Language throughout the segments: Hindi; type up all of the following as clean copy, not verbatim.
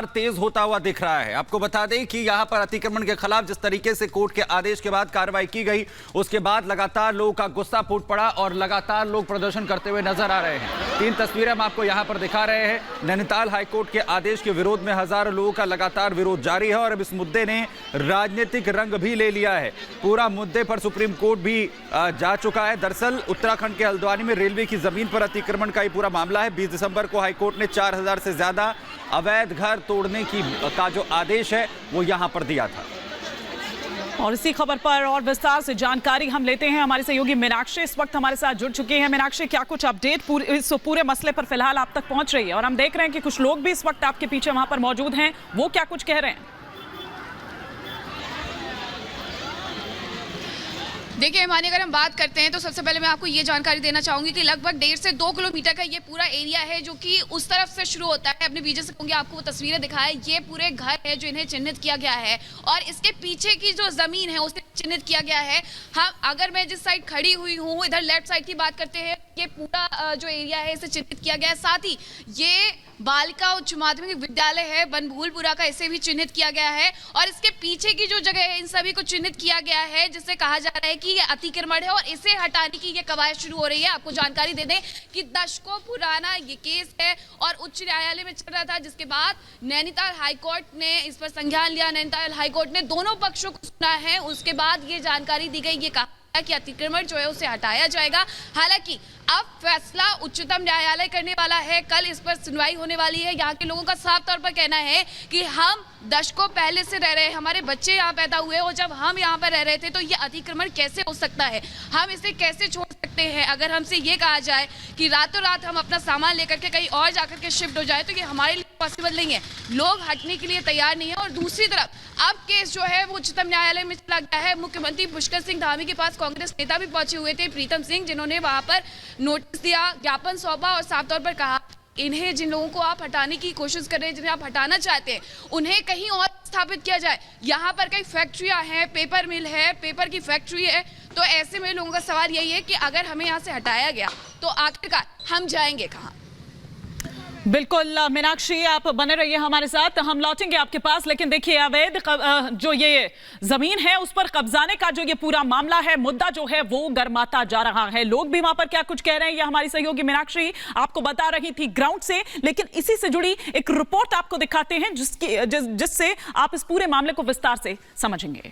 लगातार तेज होता हुआ दिख रहा है। आपको बता दें कि यहां पर अतिक्रमण के खिलाफ जिस तरीके से कोर्ट के आदेश के बाद कार्रवाई की गई, उसके बाद लगातार लोगों का गुस्सा फूट पड़ा और लगातार लोग प्रदर्शन करते हुए नजर आ रहे हैं। 3 तस्वीरें हम आपको यहां पर दिखा रहे हैं। नैनीताल हाईकोर्ट के आदेश के विरोध में हजारों लोगों का लगातार विरोध जारी है और अब इस मुद्दे ने राजनीतिक रंग भी ले लिया है। पूरा मुद्दे पर सुप्रीम कोर्ट भी जा चुका है। दरअसल उत्तराखंड के हल्द्वानी में रेलवे की जमीन पर अतिक्रमण का ही पूरा मामला है। 20 दिसंबर को हाईकोर्ट ने 4000 से ज्यादा अवैध घर तोड़ने का जो आदेश है वो यहां पर दिया था। और इसी खबर पर और विस्तार से जानकारी हम लेते हैं। हमारे सहयोगी मीनाक्षी इस वक्त हमारे साथ जुड़ चुके हैं। मीनाक्षी, क्या कुछ अपडेट इस पूरे मसले पर फिलहाल आप तक पहुंच रही है? और हम देख रहे हैं कि कुछ लोग भी इस वक्त आपके पीछे वहां पर मौजूद हैं, वो क्या कुछ कह रहे हैं? देखिए हिमानी, अगर हम बात करते हैं तो सबसे पहले मैं आपको ये जानकारी देना चाहूंगी कि लगभग 1.5 से 2 किलोमीटर का ये पूरा एरिया है जो कि उस तरफ से शुरू होता है। अपने बीजे से कहूंगी आपको वो तस्वीरें दिखाएं। ये पूरे घर है जो इन्हें चिन्हित किया गया है और इसके पीछे की जो जमीन है उसे चिन्हित किया गया है। हाँ, अगर मैं जिस साइड खड़ी हुई हूँ, इधर लेफ्ट साइड की बात करते हैं, ये पूरा जो एरिया है इसे चिन्हित किया गया है। साथ ही ये बालिका उच्च माध्यमिक विद्यालय है बनभूलपुरा का, इसे भी चिन्हित किया गया है। और इसके पीछे की जो जगह है इन सभी को चिन्हित किया गया है, जिससे कहा जा रहा है कि ये अतिक्रमण है और इसे हटाने की ये कवायद शुरू हो रही है। आपको जानकारी दे दें कि दशकों पुराना ये केस है और उच्च न्यायालय में चल रहा था, जिसके बाद नैनीताल हाईकोर्ट ने इस पर संज्ञान लिया। नैनीताल हाईकोर्ट ने दोनों पक्षों को सुना है, उसके बाद ये जानकारी दी गई, ये कहा कि अतिक्रमण जो है उसे हटाया जाएगा। हालांकि अब फैसला उच्चतम न्यायालय करने वाला है, कल इस पर सुनवाई होने वाली है। यहाँ के लोगों का साफ तौर पर कहना है कि हम दशकों पहले से रह रहे हैं, हमारे बच्चे यहाँ पैदा हुए और जब हम यहाँ पर रह रहे थे तो ये अतिक्रमण कैसे हो सकता है, हम इसे कैसे छोड़ सकते हैं। अगर हमसे ये कहा जाए कि रातों रात हम अपना सामान लेकर के कहीं और जाकर के शिफ्ट हो जाए तो ये हमारे लिए पॉसिबल नहीं है। लोग हटने के लिए तैयार नहीं है। और दूसरी तरफ अब केस जो है वो उच्चतम न्यायालय में चला गया है। मुख्यमंत्री पुष्कर सिंह धामी के पास कांग्रेस नेता भी पहुंचे हुए थे, प्रीतम सिंह, जिन्होंने वहां पर नोटिस दिया, ज्ञापन सौंपा और साफ तौर पर कहा इन्हें, जिन लोगों को आप हटाने की कोशिश कर रहे हैं, जिन्हें आप हटाना चाहते हैं, उन्हें कहीं और स्थापित किया जाए। यहाँ पर कई फैक्ट्रियां हैं, पेपर मिल है, पेपर की फैक्ट्री है। तो ऐसे में लोगों का सवाल यही है कि अगर हमें यहाँ से हटाया गया तो आखिरकार हम जाएंगे कहाँ? बिल्कुल मीनाक्षी, आप बने रहिए हमारे साथ, हम लौटेंगे आपके पास। लेकिन देखिए, अवैध जो ये जमीन है उस पर कब्जाने का जो ये पूरा मामला है, मुद्दा जो है वो गर्माता जा रहा है। लोग भी वहां पर क्या कुछ कह रहे हैं, ये हमारी सहयोगी मीनाक्षी आपको बता रही थी ग्राउंड से। लेकिन इसी से जुड़ी एक रिपोर्ट आपको दिखाते हैं जिससे आप इस पूरे मामले को विस्तार से समझेंगे।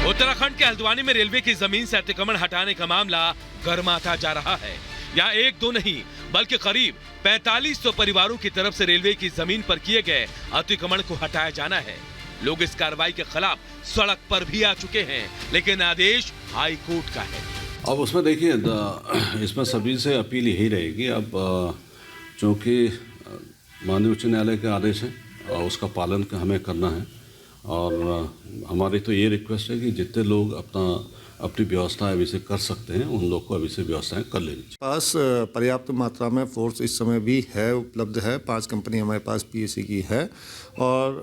उत्तराखंड के हल्द्वानी में रेलवे की जमीन से अतिक्रमण हटाने का मामला गर्माता जा रहा है। यहाँ 1-2 नहीं बल्कि करीब 4500 परिवारों की तरफ से रेलवे की जमीन पर किए गए अतिक्रमण को हटाया जाना है। लोग इस कार्रवाई के खिलाफ सड़क पर भी आ चुके हैं, लेकिन आदेश हाई कोर्ट का है। अब उसमें देखिए, इसमें सभी से अपील यही रहेगी, अब चूँकि माननीय उच्च न्यायालय के आदेश है उसका पालन हमें करना है। और हमारी तो ये रिक्वेस्ट है कि जितने लोग अपनी व्यवस्थाएं अभी से कर सकते हैं उन लोग को अभी से व्यवस्थाएं कर लेनी चाहिए। पास पर्याप्त मात्रा में फोर्स इस समय भी है, उपलब्ध है। 5 कंपनी हमारे पास पीएसी की है और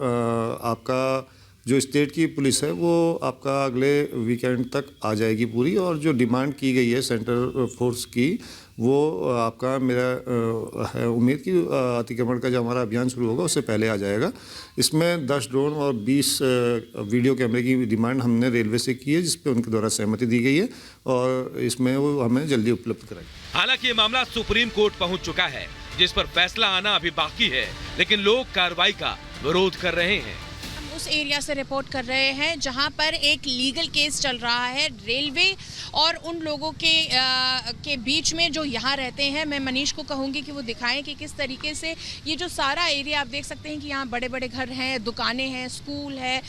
आपका जो स्टेट की पुलिस है वो आपका अगले वीकेंड तक आ जाएगी पूरी। और जो डिमांड की गई है सेंट्रल फोर्स की, वो आपका मेरा है उम्मीद कि अतिक्रमण का जो हमारा अभियान शुरू होगा उससे पहले आ जाएगा। इसमें 10 ड्रोन और 20 वीडियो कैमरे की डिमांड हमने रेलवे से की है, जिस पे उनके द्वारा सहमति दी गई है और इसमें वो हमें जल्दी उपलब्ध कराएंगे। हालांकि ये मामला सुप्रीम कोर्ट पहुंच चुका है, जिस पर फैसला आना अभी बाकी है, लेकिन लोग कार्रवाई का विरोध कर रहे हैं। उस एरिया से रिपोर्ट कर रहे हैं जहां पर एक लीगल केस चल रहा है रेलवे और उन लोगों के बीच में जो यहाँ रहते हैं। मैं मनीष को कहूँगी कि वो दिखाएं कि किस तरीके से ये जो सारा एरिया, आप देख सकते हैं कि यहाँ बड़े बड़े घर हैं, दुकानें हैं, स्कूल है,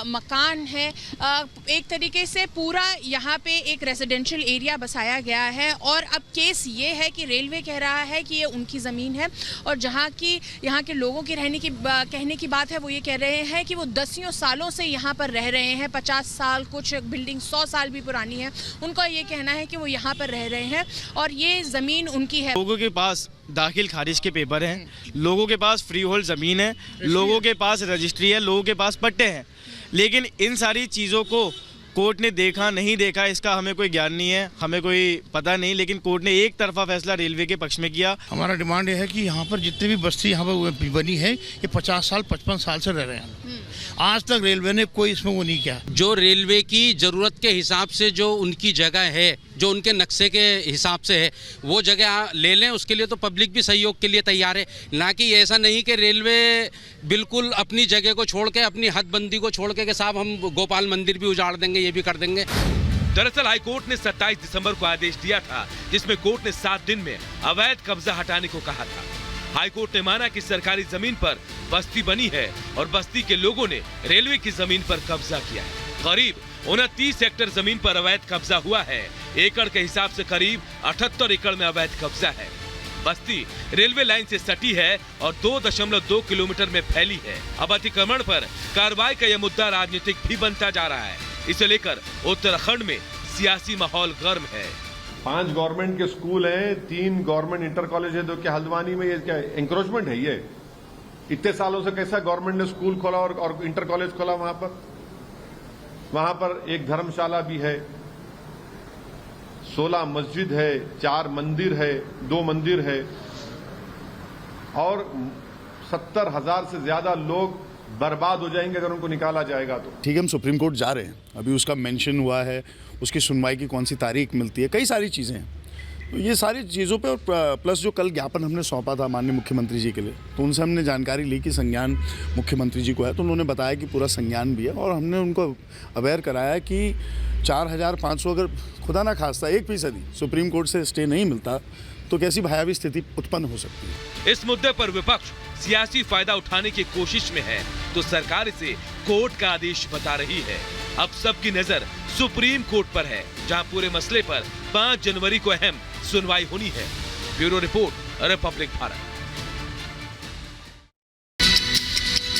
मकान है, एक तरीके से पूरा यहाँ पे एक रेजिडेंशियल एरिया बसाया गया है। और अब केस ये है कि रेलवे कह रहा है कि ये उनकी ज़मीन है और जहाँ की यहाँ के लोगों की कहने की बात है, वो ये कह रहे हैं कि वो दसियों सालों से यहाँ पर रह रहे हैं, 50 साल, कुछ बिल्डिंग 100 साल भी पुरानी है। उनका ये कहना है कि वो यहाँ पर रह रहे हैं और ये ज़मीन उनकी है। लोगों के पास दाखिल खारिज के पेपर हैं, लोगों के पास फ्री होल्ड ज़मीन है, लोगों के पास रजिस्ट्री है, लोगों के पास पट्टे हैं, लेकिन इन सारी चीज़ों को कोर्ट ने देखा नहीं देखा इसका हमें कोई ज्ञान नहीं है, हमें कोई पता नहीं, लेकिन कोर्ट ने एक तरफा फैसला रेलवे के पक्ष में किया। हमारा डिमांड ये है कि यहाँ पर जितनी भी बस्ती यहाँ पर बनी है ये 50 साल 55 साल से रह रहे हैं, आज तक रेलवे ने कोई इसमें वो नहीं किया। जो रेलवे की ज़रूरत के हिसाब से जो उनकी जगह है, जो उनके नक्शे के हिसाब से है, वो जगह ले लें, उसके लिए तो पब्लिक भी सहयोग के लिए तैयार है। ना कि ऐसा नहीं कि रेलवे बिल्कुल अपनी जगह को छोड़ के, अपनी हदबंदी को छोड़ के साहब हम गोपाल मंदिर भी उजाड़ देंगे, ये भी कर देंगे। दरअसल हाईकोर्ट ने 27 दिसंबर को आदेश दिया था, जिसमें कोर्ट ने 7 दिन में अवैध कब्जा हटाने को कहा था। हाईकोर्ट ने माना कि सरकारी जमीन पर बस्ती बनी है और बस्ती के लोगों ने रेलवे की जमीन पर कब्जा किया है। करीब 29 हेक्टेयर जमीन पर अवैध कब्जा हुआ है। एकड़ के हिसाब से करीब 78 एकड़ में अवैध कब्जा है। बस्ती रेलवे लाइन से सटी है और 2.2 किलोमीटर में फैली है। अब अतिक्रमण पर कार्रवाई का यह मुद्दा राजनीतिक भी बनता जा रहा है। इसे लेकर उत्तराखंड में सियासी माहौल गर्म है। 5 गवर्नमेंट के स्कूल हैं, 3 गवर्नमेंट इंटर कॉलेज है, तो क्या हल्द्वानी में ये क्या एंक्रोचमेंट है? ये इतने सालों से कैसा गवर्नमेंट ने स्कूल खोला और इंटर कॉलेज खोला? वहां पर एक धर्मशाला भी है, 16 मस्जिद है, 4 मंदिर है, 2 मंदिर है और 70,000 से ज्यादा लोग बर्बाद हो जाएंगे अगर उनको निकाला जाएगा तो। ठीक है, हम सुप्रीम कोर्ट जा रहे हैं, अभी उसका मेंशन हुआ है, उसकी सुनवाई की कौन सी तारीख मिलती है, कई सारी चीज़ें हैं। तो ये सारी चीज़ों पे और प्लस जो कल ज्ञापन हमने सौंपा था माननीय मुख्यमंत्री जी के लिए, तो उनसे हमने जानकारी ली कि संज्ञान मुख्यमंत्री जी को है, तो उन्होंने बताया कि पूरा संज्ञान भी है और हमने उनको अवेयर कराया कि 4,500 अगर खुदा ना खास्ता 1% सुप्रीम कोर्ट से स्टे नहीं मिलता तो कैसी भयावह स्थिति उत्पन्न हो सकती है। इस मुद्दे पर विपक्ष सियासी फायदा उठाने की कोशिश में है तो सरकार इसे कोर्ट का आदेश बता रही है। अब सबकी नजर सुप्रीम कोर्ट पर है, जहां पूरे मसले पर 5 जनवरी को अहम सुनवाई होनी है। Bureau report, Republic Bharat.